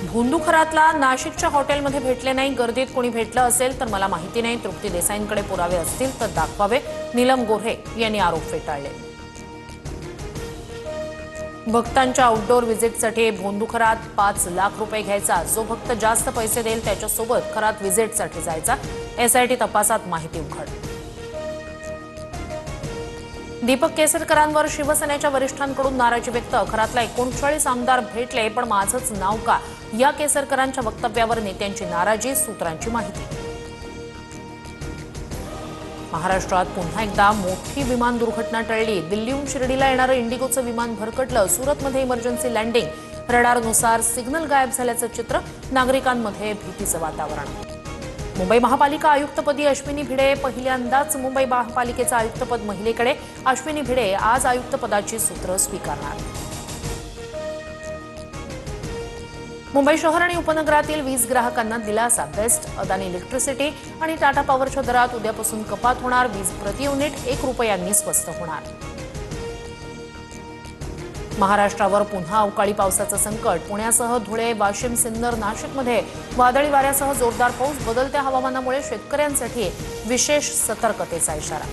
भोंदूखरातला नाशिकच्या हॉटेलमध्ये भेटले नाही, गर्दीत कोणी भेटलं असेल तर मला माहिती नाही, तृप्ती देसाईंकडे पुरावे असतील तर दाखवावे, नीलम गोऱ्हे यांनी आरोप फेटाळले। भक्तांच्या आउटडोर व्हिजिटसाठी भोंदूखरात 5 लाख रुपये घ्यायचा, जो भक्त जास्त पैसे देईल त्याच्यासोबत खरात व्हिजिटसाठी जायचा, एसआयटी तपासात माहिती उघड। दीपक केसरकरांवर शिवसेनेच्या वरिष्ठांकडून नाराजी व्यक्त, खरातला 39 आमदार भेटले पण माझंच नाव का, या केसरकरांच्या वक्तव्यावर नेत्यांची नाराजी, सूत्रांची माहिती। महाराष्ट्रात पुन्हा एकदा मोठी विमान दुर्घटना टळली, दिल्लीहून शिर्डीला येणारं इंडिगोचं विमान भरकटलं, सुरतमध्ये इमर्जन्सी लँडिंग, रडारनुसार सिग्नल गायब झाल्याचं चित्र, नागरिकांमध्ये भीतीचं वातावरण। मुंबई महापालिका आयुक्तपदी अश्विनी भिडे, पहिल्यांदाच मुंबई महापालिकेचं आयुक्तपद महिलेकडे, अश्विनी भिडे आज आयुक्तपदाची सूत्र स्वीकारणार। मुंबई शहर आणि उपनगरातील वीज ग्राहकांना दिलासा, बेस्ट, अदानी इलेक्ट्रिसिटी आणि टाटा पॉवरच्या दरात उद्यापासून कपात होणार, वीज प्रति युनिट 1 रुपयांनी स्वस्त होणार। महाराष्ट्रावर पुन्हा अवकाळी पावसाचं संकट, पुण्यासह धुळे, वाशिम, सिन्नर, नाशिकमध्ये वादळी वाऱ्यासह जोरदार पाऊस, बदलत्या हवामानामुळे शेतकऱ्यांसाठी विशेष सतर्कतेचा इशारा।